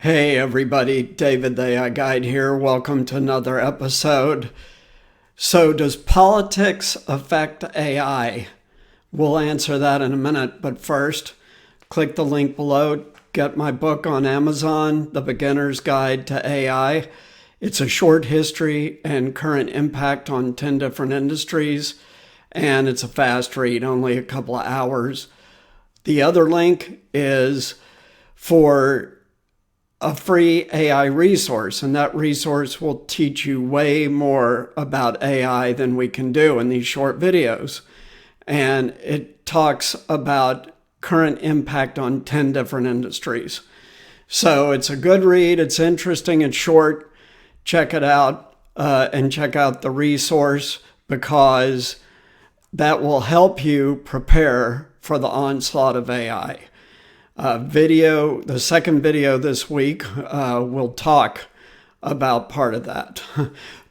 Hey everybody, David the AI Guide here. Welcome to another episode. So does politics affect AI? We'll answer that in a minute, but first, click the link below. Get my book on Amazon, The Beginner's Guide to AI. It's a short history and current impact on 10 different industries, and it's a fast read, only a couple of hours. The other link is for a free AI resource, and that resource will teach you way more about AI than we can do in these short videos. And it talks about current impact on 10 different industries. So it's a good read, it's interesting, it's short. Check it out and check out the resource, because that will help you prepare for the onslaught of AI. The second video this week, will talk about part of that.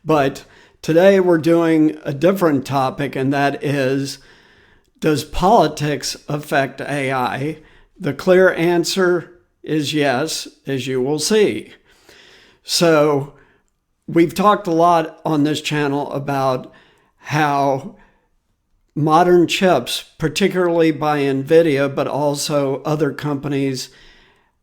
But today we're doing a different topic, and that is, does politics affect AI? The clear answer is yes, as you will see. So we've talked a lot on this channel about how modern chips, particularly by NVIDIA, but also other companies,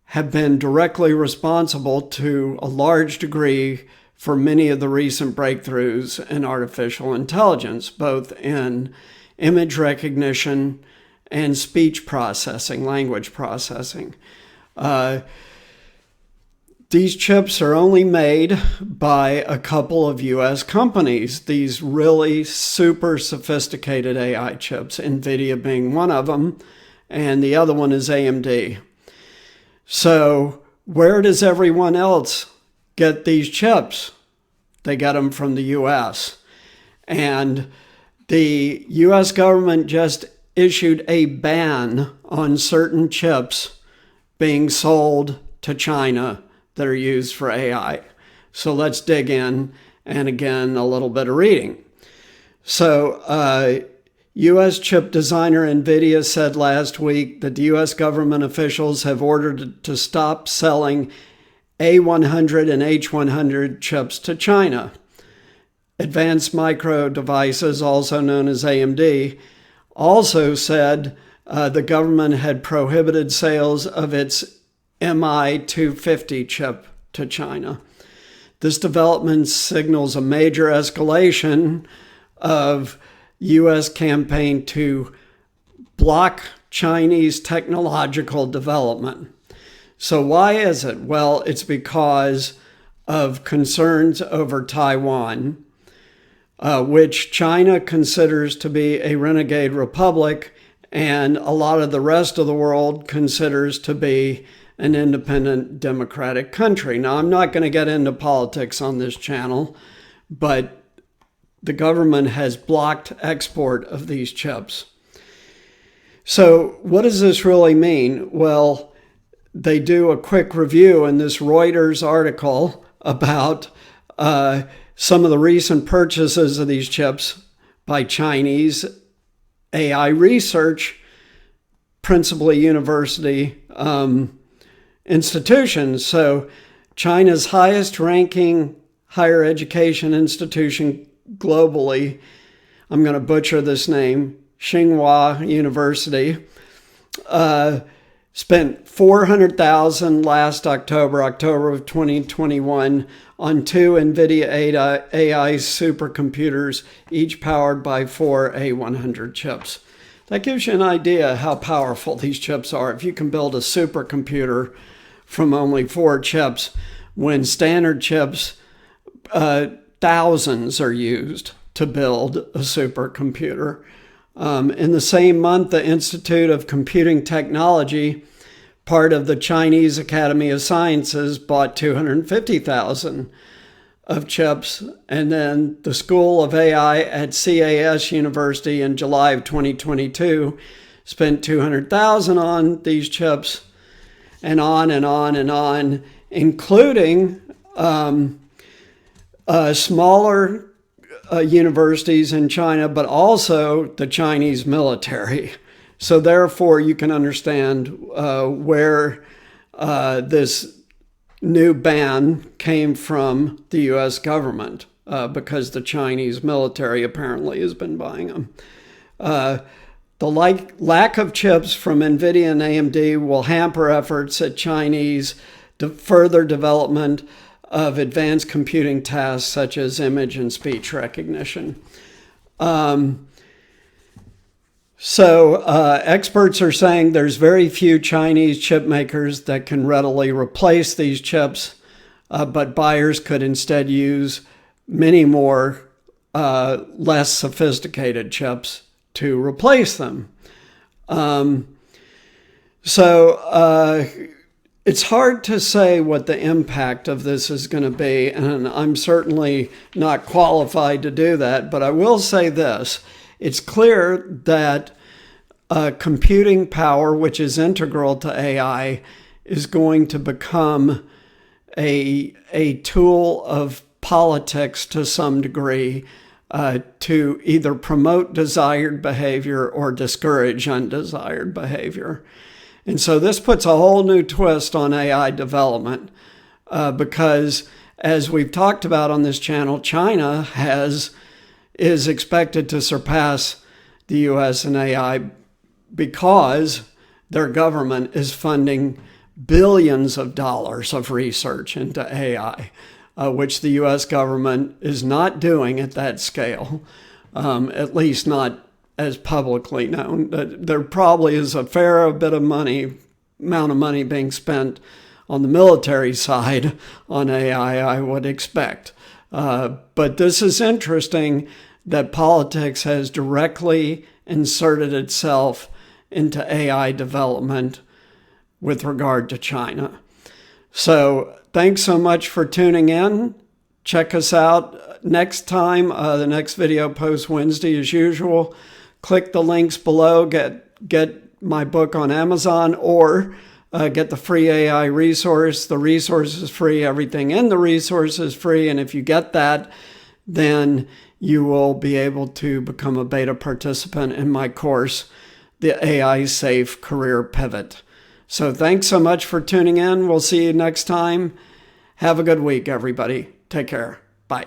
have been directly responsible to a large degree for many of the recent breakthroughs in artificial intelligence, both in image recognition and speech processing, language processing. These chips are only made by a couple of US companies, these really super sophisticated AI chips, NVIDIA being one of them, and the other one is AMD. So where does everyone else get these chips? They get them from the US. And the US government just issued a ban on certain chips being sold to China that are used for AI. So let's dig in, and again, a little bit of reading. So US chip designer NVIDIA said last week that the US government officials have ordered it to stop selling A100 and H100 chips to China. Advanced Micro Devices, also known as AMD, also said the government had prohibited sales of its MI250 chip to China. This development signals a major escalation of U.S. campaign to block Chinese technological development. So why is it? Well, it's because of concerns over Taiwan, which China considers to be a renegade republic, and a lot of the rest of the world considers to be an independent democratic country. Now, I'm not going to get into politics on this channel, but the government has blocked export of these chips. So what does this really mean? Well, they do a quick review in this Reuters article about some of the recent purchases of these chips by Chinese AI research, principally university institutions. So China's highest ranking higher education institution globally, I'm going to butcher this name, Tsinghua University, spent $400,000 last October of 2021, on two NVIDIA AI supercomputers, each powered by 4 A100 chips. That gives you an idea how powerful these chips are. If you can build a supercomputer from only 4 chips, when standard chips, thousands are used to build a supercomputer. In the same month, the Institute of Computing Technology, part of the Chinese Academy of Sciences, bought 250,000 of chips. And then the School of AI at CAS University in July of 2022 spent 200,000 on these chips, and on and on and on, including smaller universities in China, but also the Chinese military. So therefore, you can understand where this new ban came from the U.S. government because the Chinese military apparently has been buying them. The lack of chips from NVIDIA and AMD will hamper efforts at Chinese further development of advanced computing tasks such as image and speech recognition. Experts are saying there's very few Chinese chip makers that can readily replace these chips, but buyers could instead use many more less sophisticated chips to replace them. It's hard to say what the impact of this is going to be, and I'm certainly not qualified to do that, but I will say this. It's clear that computing power, which is integral to AI, is going to become a tool of politics to some degree to either promote desired behavior or discourage undesired behavior. And so this puts a whole new twist on AI development because, as we've talked about on this channel, China is expected to surpass the U.S. in AI because their government is funding billions of dollars of research into AI, which the U.S. government is not doing at that scale, at least not as publicly known. There probably is a fair bit of amount of money being spent on the military side on AI, I would expect. But this is interesting that politics has directly inserted itself into AI development with regard to China. So thanks so much for tuning in. Check us out next time. The next video posts Wednesday as usual. Click the links below, get my book on Amazon, or get the free AI resource. The resource is free. Everything in the resource is free. And if you get that, then you will be able to become a beta participant in my course, The AI Safe Career Pivot. So thanks so much for tuning in. We'll see you next time. Have a good week, everybody. Take care. Bye.